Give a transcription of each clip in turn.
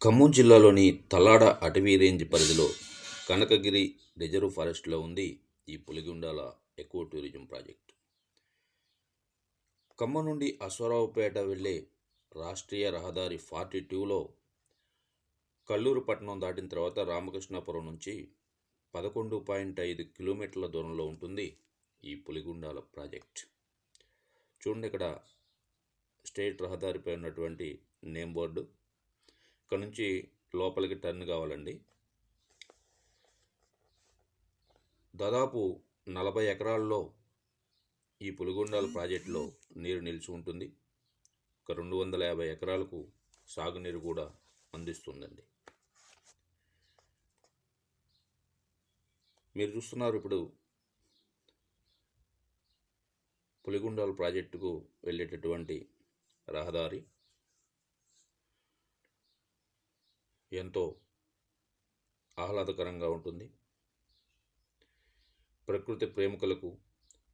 ఖమ్మం జిల్లాలోని తల్లాడ అటవీ రేంజ్ పరిధిలో కనకగిరి రిజర్వ్ ఫారెస్ట్లో ఉంది ఈ Puligundala eco tourism project. Khammam నుండి అశ్వారావుపేట వెళ్ళే రాష్ట్రీయ రహదారి 42లో కల్లూరు పట్టణం దాటిన తర్వాత రామకృష్ణాపురం నుంచి 11.5 కిలోమీటర్ల దూరంలో ఉంటుంది ఈ పులిగుండాల ప్రాజెక్ట్. చూడండి, ఇక్కడ స్టేట్ రహదారిపై ఉన్నటువంటి నేమ్ బోర్డు. ఇక్కడ నుంచి లోపలికి టర్న్ కావాలండి. దాదాపు 40 ఎకరాల్లో ఈ పులిగుండాల ప్రాజెక్టులో నీరు నిలిచి ఉంటుంది. ఒక 250 ఎకరాలకు సాగునీరు కూడా అందిస్తుందండి. మీరు చూస్తున్నారు ఇప్పుడు పులిగుండాల ప్రాజెక్టుకు వెళ్ళేటటువంటి రహదారి. ఎంతో ఆహ్లాదకరంగా ఉంటుంది. ప్రకృతి ప్రేమికులకు,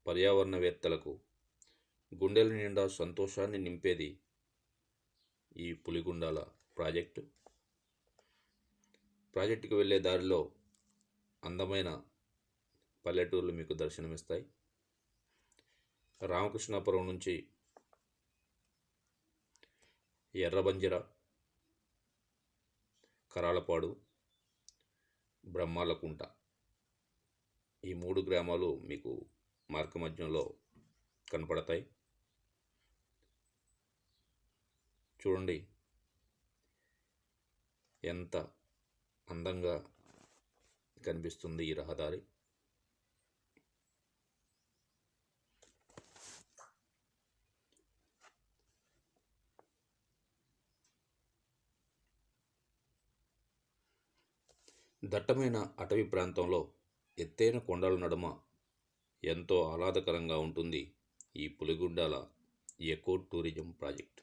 పర్యావరణవేత్తలకు గుండెల నిండా సంతోషాన్ని నింపేది ఈ పులిగుండాల ప్రాజెక్టు. ప్రాజెక్టుకు వెళ్ళే దారిలో అందమైన పల్లెటూర్లు మీకు దర్శనమిస్తాయి. రామకృష్ణాపురం నుంచి ఎర్రబంజిర, కరాలపాడు, బ్రహ్మాలకుంట ఈ 3 గ్రామాలు మీకు మార్గమధ్యంలో కనపడతాయి. చూడండి ఎంత అందంగా కనిపిస్తుంది ఈ రహదారి. దట్టమైన అటవీ ప్రాంతంలో ఎత్తైన కొండల నడుమ ఎంతో ఆహ్లాదకరంగా ఉంటుంది ఈ పులిగుండాల ఎకో టూరిజం ప్రాజెక్ట్.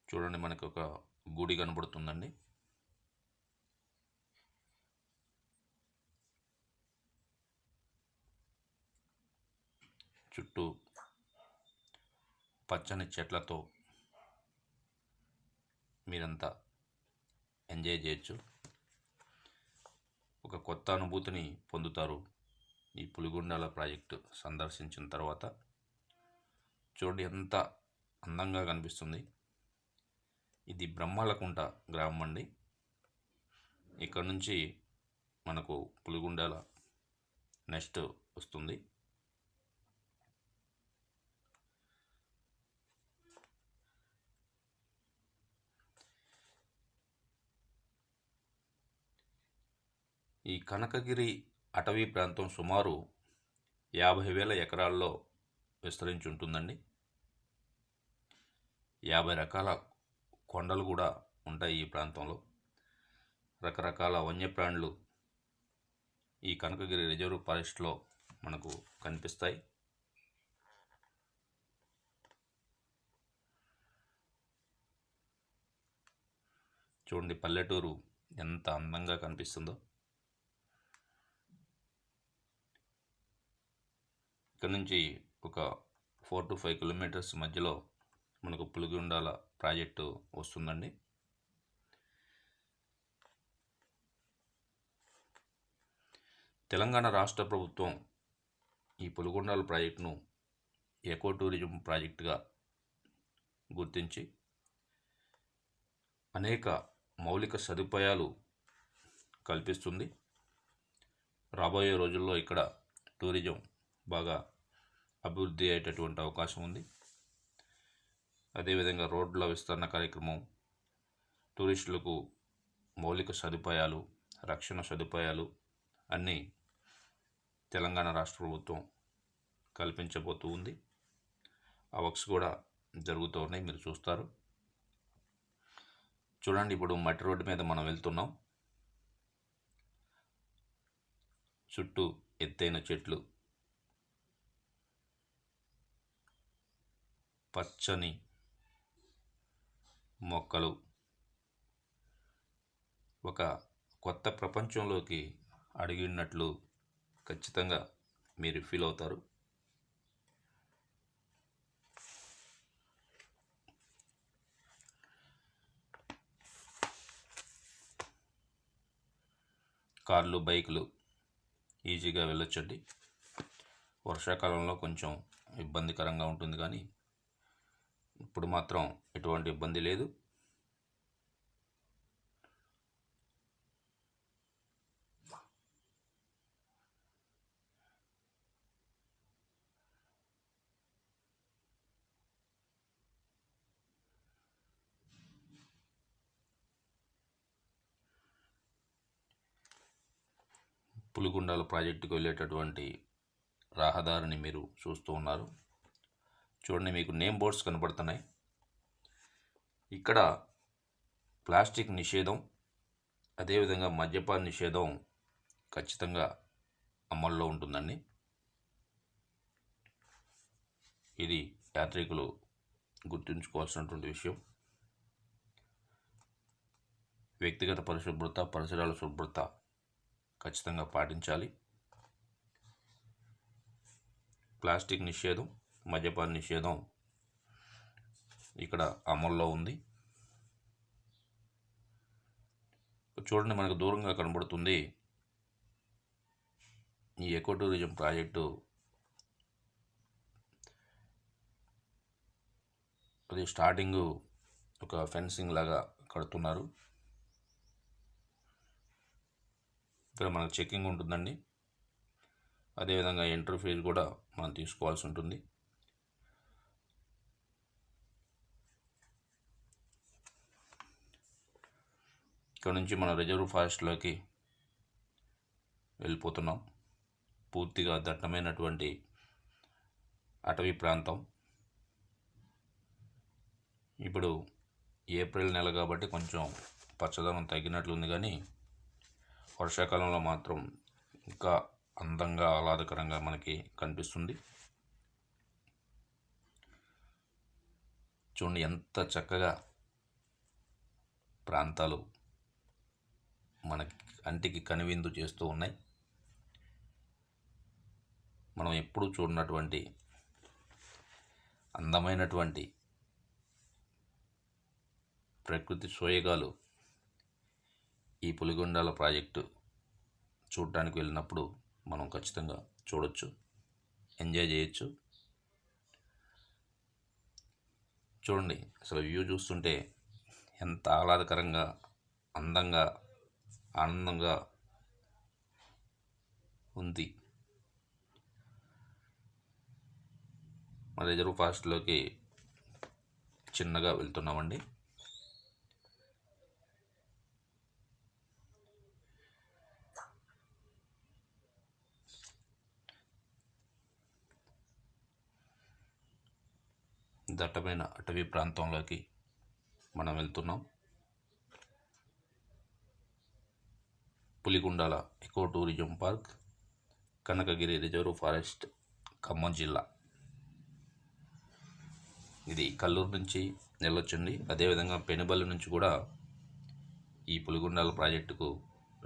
చూడండి, మనకు ఒక గుడి కనబడుతుందండి. చుట్టూ పచ్చని చెట్లతో మీరంతా ఎంజాయ్ చేయొచ్చు. ఒక కొత్త అనుభూతిని పొందుతారు ఈ పులిగుండాల ప్రాజెక్టు సందర్శించిన తర్వాత. చూడండి ఎంత అందంగా కనిపిస్తుంది. ఇది బ్రహ్మాలకుంట గ్రామం అండి. ఇక్కడ నుంచి మనకు పులిగుండాల నెక్స్ట్ వస్తుంది. ఈ కనకగిరి అటవీ ప్రాంతం సుమారు 50,000 ఎకరాల్లో విస్తరించి ఉంటుందండి. 50 రకాల కొండలు కూడా ఉంటాయి ఈ ప్రాంతంలో. రకరకాల వన్యప్రాణులు ఈ కనకగిరి రిజర్వ్ ఫారెస్ట్లో మనకు కనిపిస్తాయి. చూడండి పల్లెటూరు ఎంత అందంగా కనిపిస్తుందో. ఇక్కడ నుంచి ఒక 4 to 5 కిలోమీటర్స్ మధ్యలో మనకు పులిగుండాల ప్రాజెక్టు వస్తుందండి. తెలంగాణ రాష్ట్ర ప్రభుత్వం ఈ పులిగుండాల ప్రాజెక్టును ఎకో టూరిజం ప్రాజెక్టుగా గుర్తించి అనేక మౌలిక సదుపాయాలు కల్పిస్తుంది. రాబోయే రోజుల్లో ఇక్కడ టూరిజం బాగా అభివృద్ధి అయ్యేటటువంటి అవకాశం ఉంది. అదేవిధంగా రోడ్ల విస్తరణ కార్యక్రమం, టూరిస్టులకు మౌలిక సదుపాయాలు, రక్షణ సదుపాయాలు అన్నీ తెలంగాణ రాష్ట్ర ప్రభుత్వం కల్పించబోతూ ఉంది. ఆ వర్క్స్ కూడా జరుగుతూ ఉన్నాయి, మీరు చూస్తారు. చూడండి, ఇప్పుడు మట్టి రోడ్డు మీద మనం వెళ్తున్నాం. చుట్టూ ఎత్తైన చెట్లు, పచ్చని మొక్కలు ఒక కొత్త ప్రపంచంలోకి అడిగినట్లు ఖచ్చితంగా మీరు ఫీల్ అవుతారు. కార్లు, బైకులు ఈజీగా వెళ్ళొచ్చండి. వర్షాకాలంలో కొంచెం ఇబ్బందికరంగా ఉంటుంది, కానీ ఇప్పుడు మాత్రం ఎటువంటి ఇబ్బంది లేదు. పులిగుండాల ప్రాజెక్టుకు వెళ్ళేటటువంటి రహదారిని మీరు చూస్తూ ఉన్నారు. చూడండి, మీకు నేమ్ బోర్డ్స్ కనబడుతున్నాయి. ఇక్కడ ప్లాస్టిక్ నిషేధం, అదేవిధంగా మద్యపాన నిషేధం ఖచ్చితంగా అమల్లో ఉంటుందండి. ఇది యాత్రికులు గుర్తుంచుకోవాల్సినటువంటి విషయం. వ్యక్తిగత పరిశుభ్రత, పరిసరాల శుభ్రత ఖచ్చితంగా పాటించాలి. ప్లాస్టిక్ నిషేధం, మద్యపాన నిషేధం ఇక్కడ అమల్లో ఉంది. చూడండి, మనకు దూరంగా కనబడుతుంది ఈ ఎకో టూరిజం ప్రాజెక్టు. అది స్టార్టింగ్ ఒక ఫెన్సింగ్ లాగా కడుతున్నారు. ఇక్కడ మనకు చెక్కింగ్ ఉంటుందండి. అదేవిధంగా ఎంట్రీ ఫీజు కూడా మనం తీసుకోవాల్సి ఉంటుంది. ఇక్కడ నుంచి మన రిజర్వ్ ఫారెస్ట్లోకి వెళ్ళిపోతున్నాం. పూర్తిగా దట్టమైనటువంటి అటవీ ప్రాంతం. ఇప్పుడు ఏప్రిల్ నెల కాబట్టి కొంచెం పచ్చదనం తగ్గినట్లుంది, కానీ వర్షాకాలంలో మాత్రం ఇంకా అందంగా, ఆహ్లాదకరంగా మనకి కనిపిస్తుంది. చూడండి, ఎంత చక్కగా ప్రాంతాలు మనకి కంటికి కనువిందు చేస్తూ ఉన్నాయి. మనం ఎప్పుడూ చూడనటువంటి అందమైనటువంటి ప్రకృతి సోయగాలు ఈ పులిగుండాల ప్రాజెక్టు చూడటానికి వెళ్ళినప్పుడు మనం ఖచ్చితంగా చూడొచ్చు, ఎంజాయ్ చేయొచ్చు. చూడండి, అసలు వ్యూ చూస్తుంటే ఎంత ఆహ్లాదకరంగా, అందంగా, ఆనందంగా ఉంది. మన రిజర్వ్ ఫారెస్ట్లోకి చిన్నగా వెళ్తున్నామండి. దట్టమైన అటవీ ప్రాంతంలోకి మనం వెళ్తున్నాం. Puligundala eco tourism park, Kanakagiri reserve forest, Khammam జిల్లా. ఇది కల్లూరు నుంచి వెళ్ళొచ్చండి. అదేవిధంగా పెనుబల్లి నుంచి కూడా ఈ పులిగుండాల ప్రాజెక్టుకు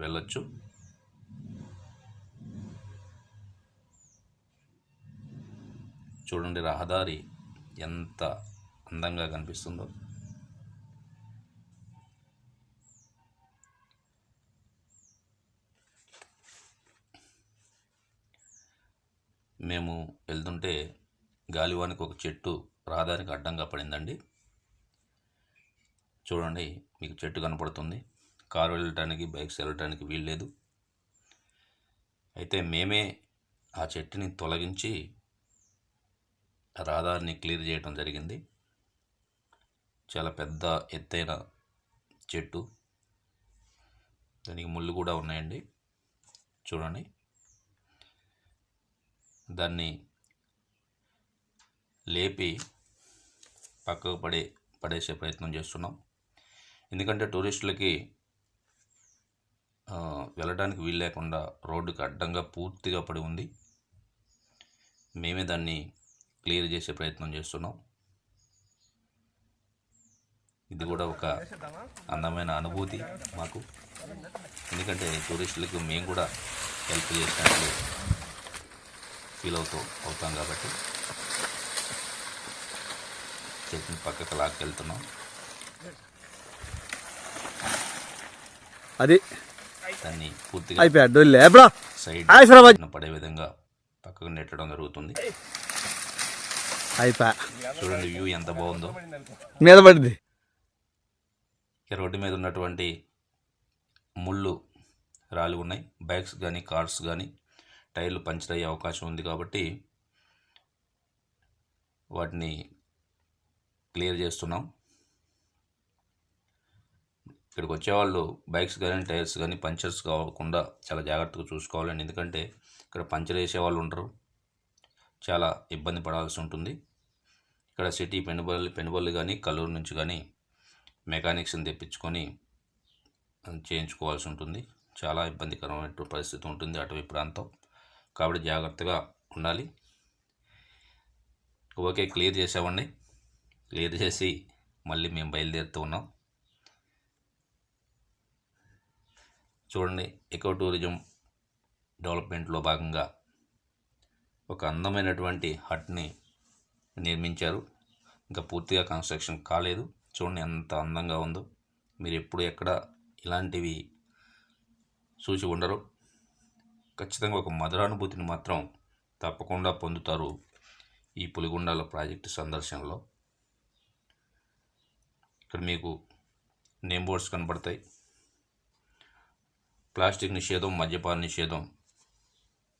వెళ్ళొచ్చు. చూడండి, రహదారి ఎంత అందంగా కనిపిస్తుందో. మేము వెళ్తుంటే గాలివానికి ఒక చెట్టు రహదారికి అడ్డంగా పడిందండి. చూడండి, మీకు చెట్టు కనపడుతుంది. కారు వెళ్ళటానికి, బైక్స్ వెళ్ళటానికి వీల్లేదు. అయితే మేమే ఆ చెట్టుని తొలగించి రహదారిని క్లియర్ చేయడం జరిగింది. చాలా పెద్ద ఎత్తైన చెట్టు, దానికి ముళ్ళు కూడా ఉన్నాయండి. చూడండి, దాన్ని లేపి పక్కకు పడేసే ప్రయత్నం చేస్తున్నాం. ఎందుకంటే టూరిస్టులకి వెళ్ళడానికి వీలు లేకుండా రోడ్డుకి అడ్డంగా పూర్తిగా పడి ఉంది. మేమే దాన్ని క్లియర్ చేసే ప్రయత్నం చేస్తున్నాం. ఇది కూడా ఒక అందమైన అనుభూతి మాకు. ఎందుకంటే టూరిస్టులకు మేము కూడా హెల్ప్ చేసినట్లు ఫీల్ అవుతాం కాబట్టి చెట్టుని పక్కకు లాక్కెళ్తున్నాం. అది దాన్ని పూర్తిగా సైడ్ పడే విధంగా పక్కకు నెట్టడం జరుగుతుంది. చూడండి వ్యూ ఎంత బాగుందో. మీద పడింది. రోడ్డు మీద ఉన్నటువంటి ముళ్ళు రాలి ఉన్నాయి. బైక్స్ కానీ కార్స్ కానీ టైర్లు పంచర్ అయ్యే అవకాశం ఉంది కాబట్టి వాటిని క్లియర్ చేస్తున్నాం. ఇక్కడికి వచ్చేవాళ్ళు బైక్స్ కానీ టైర్స్ కానీ పంచర్స్ కాకుండా చాలా జాగ్రత్తగా చూసుకోవాలండి. ఎందుకంటే ఇక్కడ పంచర్ వేసే వాళ్ళు ఉంటారు, చాలా ఇబ్బంది పడాల్సి ఉంటుంది. ఇక్కడ సిటీ పెనుబల్లి కానీ కల్లూరు నుంచి కానీ మెకానిక్స్ని తెప్పించుకొని చేయించుకోవాల్సి ఉంటుంది. చాలా ఇబ్బందికరమైన పరిస్థితి ఉంటుంది అటవీ ప్రాంతం కాబట్టి జాగ్రత్తగా ఉండాలి. ఓకే, క్లియర్ చేసామండి. క్లియర్ చేసి మళ్ళీ మేము బయలుదేరుతూ ఉన్నాం. చూడండి, ఎకో టూరిజం డెవలప్మెంట్లో భాగంగా ఒక అందమైనటువంటి హట్ని నిర్మించారు. ఇంకా పూర్తిగా కన్స్ట్రక్షన్ కాలేదు. చూడండి ఎంత అందంగా ఉందో. మీరు ఎప్పుడు ఎక్కడ ఇలాంటివి చూసి ఉండరు. ఖచ్చితంగా ఒక మధురానుభూతిని మాత్రం తప్పకుండా పొందుతారు ఈ పులిగుండాల ప్రాజెక్టు సందర్శనలో. ఇక్కడ మీకు నేమ్ బోర్డ్స్ కనబడతాయి. ప్లాస్టిక్ నిషేధం, మద్యపాన నిషేధం,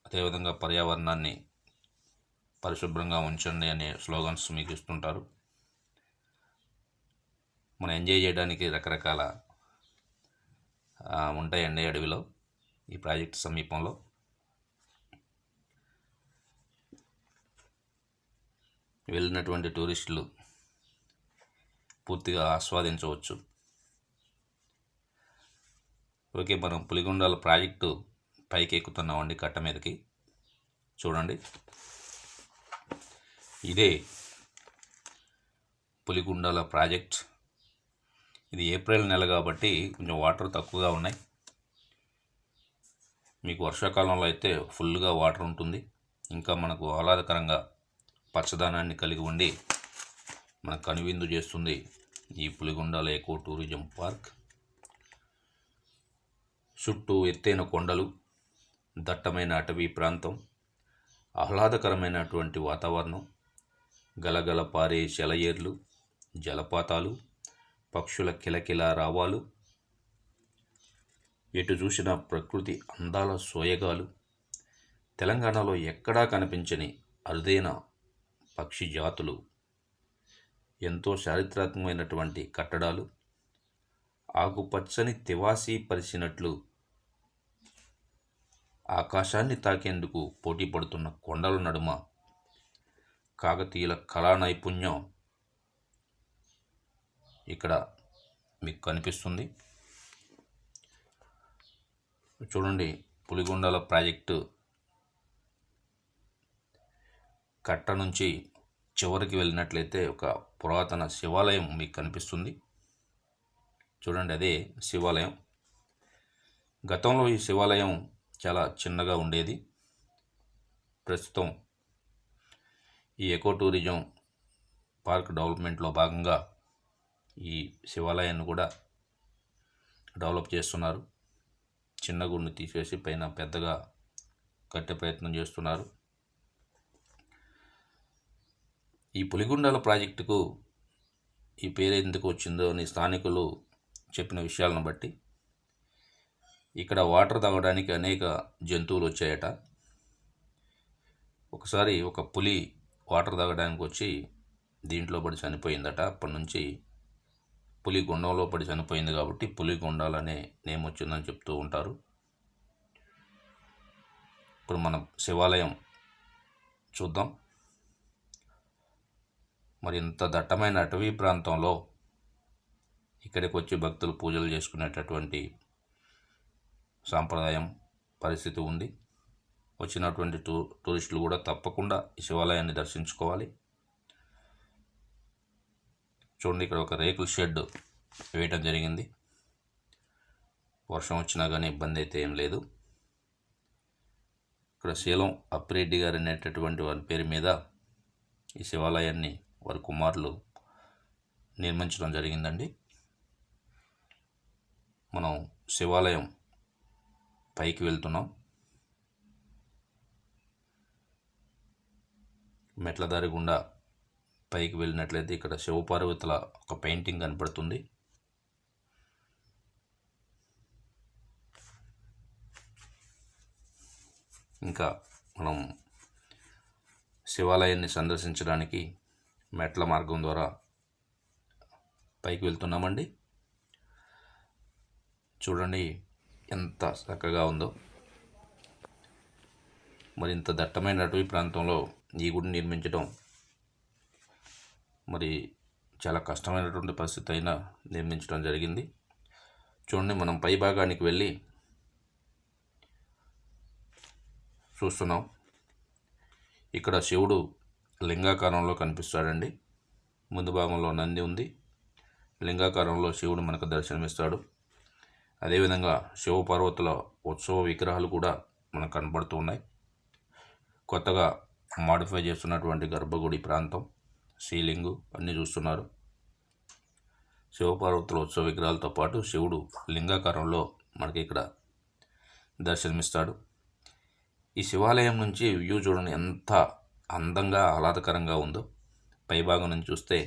అదేవిధంగా పర్యావరణాన్ని పరిశుభ్రంగా ఉంచండి అనే స్లోగన్స్ మీకు ఇస్తుంటారు. మనం ఎంజాయ్ చేయడానికి రకరకాల ఉంటాయండి అడవిలో, ఈ ప్రాజెక్ట్ సమీపంలో. వెళ్ళినటువంటి టూరిస్టులు పూర్తిగా ఆస్వాదించవచ్చు. ఓకే, మనం పులిగుండాల ప్రాజెక్టు పైకి ఎక్కుతున్నామండి, కట్ట మీదకి. చూడండి, ఇదే పులిగుండాల ప్రాజెక్ట్. ఇది ఏప్రిల్ నెల కాబట్టి కొంచెం వాటర్ తక్కువగా ఉన్నాయి. మీకు వర్షాకాలంలో అయితే ఫుల్గా వాటర్ ఉంటుంది. ఇంకా మనకు ఆహ్లాదకరంగా పచ్చదనాన్ని కలిగి ఉండి మనకు కనువిందు చేస్తుంది ఈ పులిగుండాల ఎకో టూరిజం పార్క్. చుట్టూ ఎత్తైన కొండలు, దట్టమైన అటవీ ప్రాంతం, ఆహ్లాదకరమైనటువంటి వాతావరణం, గలగల పారే సెలయేర్లు, జలపాతాలు, పక్షుల కిలకిల రావాలు, ఎటు చూసిన ప్రకృతి అందాల సోయగాలు, తెలంగాణలో ఎక్కడా కనిపించని అరుదైన పక్షి జాతులు, ఎంతో చారిత్రాత్మకమైనటువంటి కట్టడాలు, ఆకుపచ్చని తివాసీ పరిచినట్లు ఆకాశాన్ని తాకేందుకు పోటీ పడుతున్న కొండల నడుమ కాకతీయుల కళా నైపుణ్యం ఇక్కడ మీకు కనిపిస్తుంది. చూడండి, పులిగుండాల ప్రాజెక్టు కట్ట నుంచి చివరికి వెళ్ళినట్లయితే ఒక పురాతన శివాలయం మీకు కనిపిస్తుంది. చూడండి, అదే శివాలయం. గతంలో ఈ శివాలయం చాలా చిన్నగా ఉండేది. ప్రస్తుతం ఈ ఎకో టూరిజం పార్క్ డెవలప్మెంట్లో భాగంగా ఈ శివాలయాన్ని కూడా డెవలప్ చేస్తున్నారు. చిన్న గుడిని తీసేసి పైన పెద్దగా కట్టే ప్రయత్నం చేస్తున్నారు. ఈ పులిగుండాల ప్రాజెక్టుకు ఈ పేరు ఎందుకు వచ్చిందో అని స్థానికులు చెప్పిన విషయాలను బట్టి ఇక్కడ వాటర్ తాగడానికి అనేక జంతువులు వచ్చాయట. ఒకసారి ఒక పులి వాటర్ తాగడానికి వచ్చి దీంట్లో పడి చనిపోయిందట. అప్పటి నుంచి పులి గుండంలో పడి చనిపోయింది కాబట్టి పులిగుండాలనే నేమ్ వచ్చిందని చెప్తూ ఉంటారు. ఇప్పుడు మనం శివాలయం చూద్దాం. మరి ఇంత దట్టమైన అటవీ ప్రాంతంలో ఇక్కడికి వచ్చి భక్తులు పూజలు చేసుకునేటటువంటి సాంప్రదాయం పరిస్థితి ఉంది. వచ్చినటువంటి టూరిస్టులు కూడా తప్పకుండా ఈ శివాలయాన్ని దర్శించుకోవాలి. చూడండి, ఇక్కడ ఒక రేకుల షెడ్ వేయటం జరిగింది. వర్షం వచ్చినా కానీ ఇబ్బంది అయితే ఏం లేదు. ఇక్కడ శీలం అప్పిరెడ్డి గారు అనేటటువంటి వారి పేరు మీద ఈ శివాలయాన్ని వారి కుమారులు నిర్మించడం జరిగిందండి. మనం శివాలయం పైకి వెళ్తున్నాం. మెట్ల దారి గుండా పైకి వెళ్ళినట్లయితే ఇక్కడ శివపార్వతుల ఒక పెయింటింగ్ కనపడుతుంది. ఇంకా మనం శివాలయాన్ని సందర్శించడానికి మెట్ల మార్గం ద్వారా పైకి వెళ్తున్నామండి. చూడండి ఎంత చక్కగా ఉందో. మరి ఇంత దట్టమైన అటవీ ప్రాంతంలో ఈ గుడిని నిర్మించడం మరి చాలా కష్టమైనటువంటి పరిస్థితి అయినా నిర్మించడం జరిగింది. చూడండి, మనం పై భాగానికి వెళ్ళి చూస్తున్నాం. ఇక్కడ శివుడు లింగాకారంలో కనిపిస్తాడండి. ముందు భాగంలో నంది ఉంది. లింగాకారంలో శివుడు మనకు దర్శనమిస్తాడు. అదేవిధంగా శివపార్వతుల ఉత్సవ విగ్రహాలు కూడా మనకు కనబడుతూ ఉన్నాయి. కొత్తగా మాడిఫై చేస్తున్నటువంటి గర్భగుడి ప్రాంతం, సీలింగు అన్నీ చూస్తున్నారు. శివపార్వతుల ఉత్సవ విగ్రహాలతో పాటు శివుడు లింగాకారంలో మనకి ఇక్కడ దర్శనమిస్తాడు. ఈ శివాలయం నుంచి వ్యూ చూడండి ఎంత అందంగా ఆహ్లాదకరంగా ఉందో. పైభాగం నుంచి చూస్తే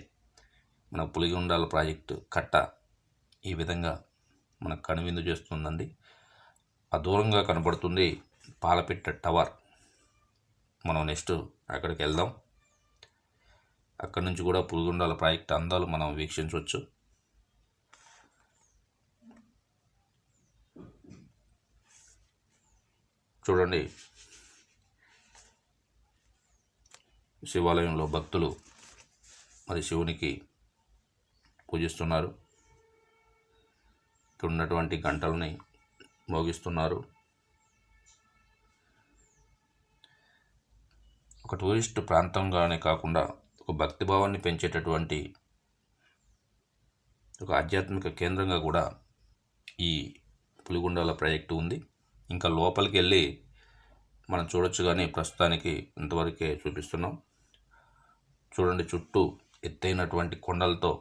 మన పులిగొండాల ప్రాజెక్టు కట్ట ఈ విధంగా మనకు కనువిందు చేస్తుందండి. ఆ దూరంగా కనబడుతుంది పాలపిట్ట టవర్. మనం నెక్స్ట్ అక్కడికి వెళ్దాం. అక్కడి నుంచి కూడా పులిగొండాల ప్రాజెక్టు అందాలు మనం వీక్షించవచ్చు. చూడండి, శివాలయంలో భక్తులు మరి శివునికి పూజిస్తున్నారు. ఇక్కడ ఉన్నటువంటి గంటల్ని మోగిస్తున్నారు. ఒక టూరిస్ట్ ప్రాంతంగానే కాకుండా ఒక భక్తిభావాన్ని పెంచేటటువంటి ఒక ఆధ్యాత్మిక కేంద్రంగా కూడా ఈ పులిగొండాల ప్రాజెక్టు ఉంది. ఇంకా లోపలికి వెళ్ళి మనం చూడొచ్చు, కానీ ప్రస్తుతానికి ఇంతవరకే చూపిస్తున్నాం. చూడండి, చుట్టూ ఎత్తైనటువంటి కొండలతో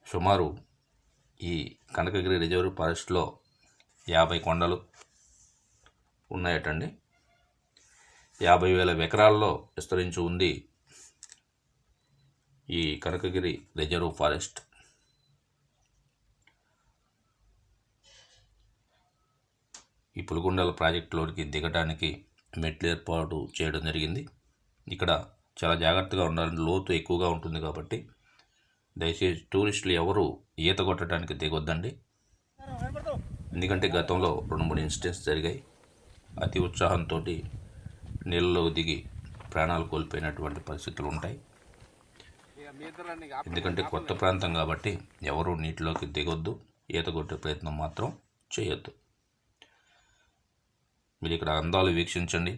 సుమారు ఈ కనకగిరి రిజర్వ్ ఫారెస్ట్లో 50 కొండలు ఉన్నాయటండి. 50,000 ఎకరాల్లో విస్తరించి ఉంది ఈ కనకగిరి రిజర్వ్ ఫారెస్ట్. ఈ పులిగొండాల ప్రాజెక్టులోకి దిగడానికి మెట్లు ఏర్పాటు చేయడం జరిగింది. ఇక్కడ చాలా జాగ్రత్తగా ఉండాలి, లోతు ఎక్కువగా ఉంటుంది కాబట్టి దయచేసి టూరిస్టులు ఎవరు ఈత కొట్టడానికి దిగొద్దండి. ఎందుకంటే గతంలో 2-3 ఇన్సిడెంట్స్ జరిగాయి. అతి ఉత్సాహంతో నీళ్ళలో దిగి ప్రాణాలు కోల్పోయినటువంటి పరిస్థితులు ఉంటాయి. ఎందుకంటే కొత్త ప్రాంతం కాబట్టి ఎవరు నీటిలోకి దిగొద్దు, ఈత కొట్టే ప్రయత్నం మాత్రం చేయొద్దు. మీరు ఇక్కడ అందాలు వీక్షించండి,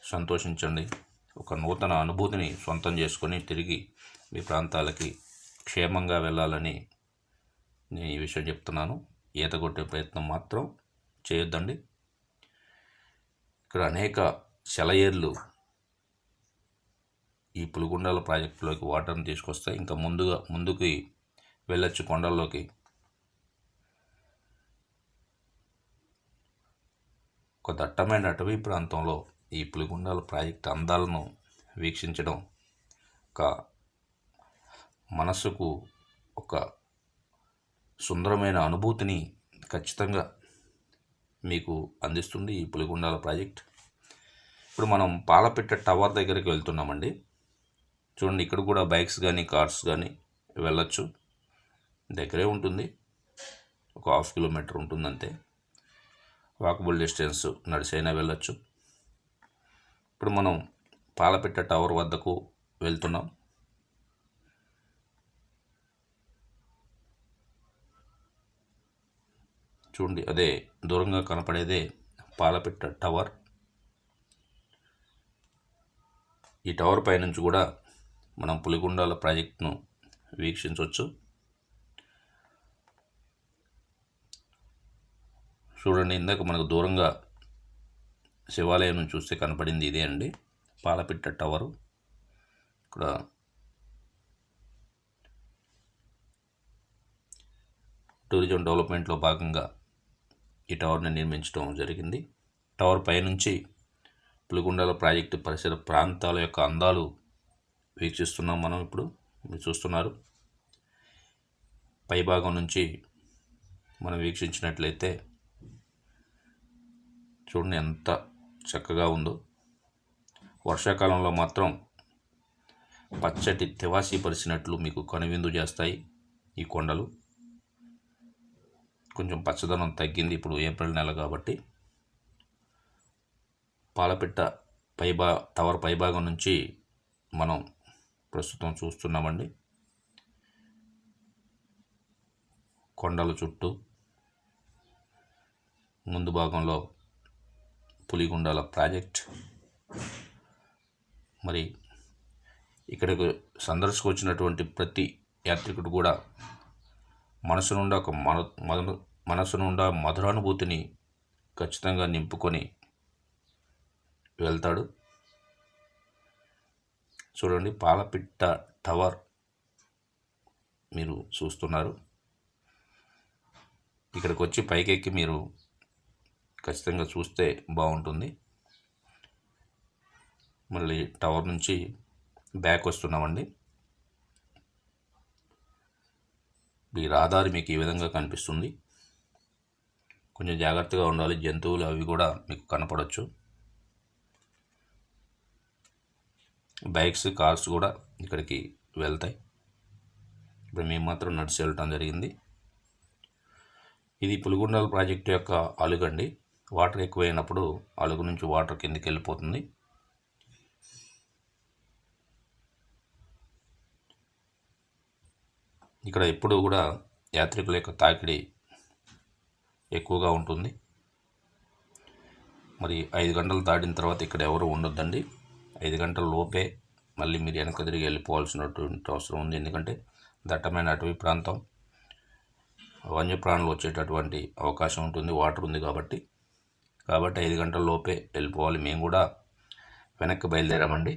సంతోషించండి. ఒక నూతన అనుభూతిని సొంతం చేసుకొని తిరిగి మీ ప్రాంతాలకి క్షేమంగా వెళ్ళాలని నేను ఈ విషయం చెప్తున్నాను. ఈత కొట్టే ప్రయత్నం మాత్రం చేయొద్దండి. ఇక్కడ అనేక సెలయేర్లు ఈ పులిగొండాల ప్రాజెక్టులోకి వాటర్ని తీసుకొస్తాయి. ఇంకా ముందుకి వెళ్ళొచ్చు కొండల్లోకి. ఒక దట్టమైన అటవీ ప్రాంతంలో ఈ పులిగొండాల ప్రాజెక్టు అందాలను వీక్షించడం ఒక మనసుకు ఒక సుందరమైన అనుభూతిని ఖచ్చితంగా మీకు అందిస్తుంది ఈ పులిగొండాల ప్రాజెక్ట్. ఇప్పుడు మనం పాలపిట్ట టవర్ దగ్గరికి వెళ్తున్నామండి. చూడండి, ఇక్కడ కూడా బైక్స్ కానీ కార్స్ కానీ వెళ్ళొచ్చు. దగ్గరే ఉంటుంది, ఒక 1/2 కిలోమీటర్ ఉంటుందంతే. వాకబుల్ డిస్టెన్స్, నడిచైనా వెళ్ళొచ్చు. ఇప్పుడు మనం పాలపిట్ట టవర్ వద్దకు వెళ్తున్నాం. చూడండి, అదే దూరంగా కనపడేదే పాలపిట్ట టవర్. ఈ టవర్ పైనుంచి కూడా మనం పులిగుండాల ప్రాజెక్టును వీక్షించవచ్చు. చూడండి, ఇందాక మనకు దూరంగా శివాలయం నుంచి చూస్తే కనపడింది ఇదే అండి, పాలపిట్ట టవరు. ఇక్కడ టూరిజం డెవలప్మెంట్లో భాగంగా ఈ టవర్ని నిర్మించడం జరిగింది. టవర్ పైనుంచి పులిగుండాల ప్రాజెక్టు పరిసర ప్రాంతాల యొక్క అందాలు వీక్షిస్తున్నాం మనం. ఇప్పుడు మీరు చూస్తున్నారు, పైభాగం నుంచి మనం వీక్షించినట్లయితే చూడండి ఎంత చక్కగా ఉందో. వర్షాకాలంలో మాత్రం పచ్చటి తెవాసి పరిచినట్లు మీకు కనువిందు చేస్తాయి ఈ కొండలు. కొంచెం పచ్చదనం తగ్గింది ఇప్పుడు ఏప్రిల్ నెల కాబట్టి. పాలపిట్ట టవర్ పైభాగం నుంచి మనం ప్రస్తుతం చూస్తున్నామండి. కొండల చుట్టూ ముందు భాగంలో పులిగుండాల ప్రాజెక్ట్. మరి ఇక్కడికి సందర్శకు వచ్చినటువంటి ప్రతి యాత్రికుడు కూడా మనసు నుండా మధురానుభూతిని ఖచ్చితంగా నింపుకొని వెళ్తాడు. చూడండి, పాలపిట్ట టవర్ మీరు చూస్తున్నారు. ఇక్కడికి వచ్చి పైకెక్కి మీరు ఖచ్చితంగా చూస్తే బాగుంటుంది. మళ్ళీ టవర్ నుంచి బ్యాక్ వస్తున్నామండి. ఈ రహదారి మీకు ఈ విధంగా కనిపిస్తుంది. కొంచెం జాగ్రత్తగా ఉండాలి, జంతువులు అవి కూడా మీకు కనపడవచ్చు. బైక్స్, కార్స్ కూడా ఇక్కడికి వెళ్తాయి. ఇప్పుడు మేము మాత్రం నడిచి వెళ్ళటం జరిగింది. ఇది పులిగుండాల ప్రాజెక్టు యొక్క అలుగండి. వాటర్ ఎక్కువైనప్పుడు అలుగు నుంచి వాటర్ కిందకి వెళ్ళిపోతుంది. ఇక్కడ ఎప్పుడు కూడా యాత్రికుల యొక్క తాకిడి ఎక్కువగా ఉంటుంది. మరి 5 గంటలు దాటిన తర్వాత ఇక్కడ ఎవరు ఉండొద్దండి. 5 గంటల లోపే మళ్ళీ మీరు వెనక తిరిగి వెళ్ళిపోవాల్సినటువంటి అవసరం ఉంది. ఎందుకంటే దట్టమైన అటవీ ప్రాంతం, వన్యప్రాణులు వచ్చేటటువంటి అవకాశం ఉంటుంది, వాటర్ ఉంది కాబట్టి 5 గంటల లోపే వెళ్ళిపోవాలి. మేము కూడా వెనక్కి బయలుదేరామండి.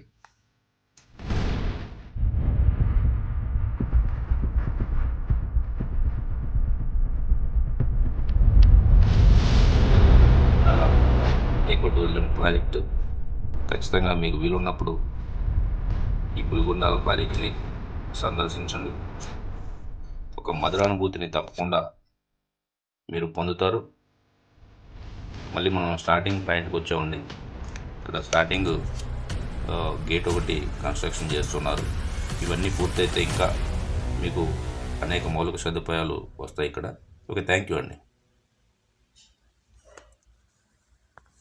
ఎకో టూరిజం ప్రాజెక్టు ఖచ్చితంగా మీకు వీలున్నప్పుడు ఈ పులిగుండాల ప్రాజెక్టుని సందర్శించండి. ఒక మధురానుభూతిని తప్పకుండా మీరు పొందుతారు. మళ్ళీ మనం స్టార్టింగ్ పాయింట్కి వచ్చామండి. ఇక్కడ స్టార్టింగ్ గేట్ ఒకటి కన్స్ట్రక్షన్ చేస్తున్నారు. ఇవన్నీ పూర్తయితే ఇంకా మీకు అనేక మౌలిక సదుపాయాలు వస్తాయి ఇక్కడ. ఓకే, థ్యాంక్ యూ అండి.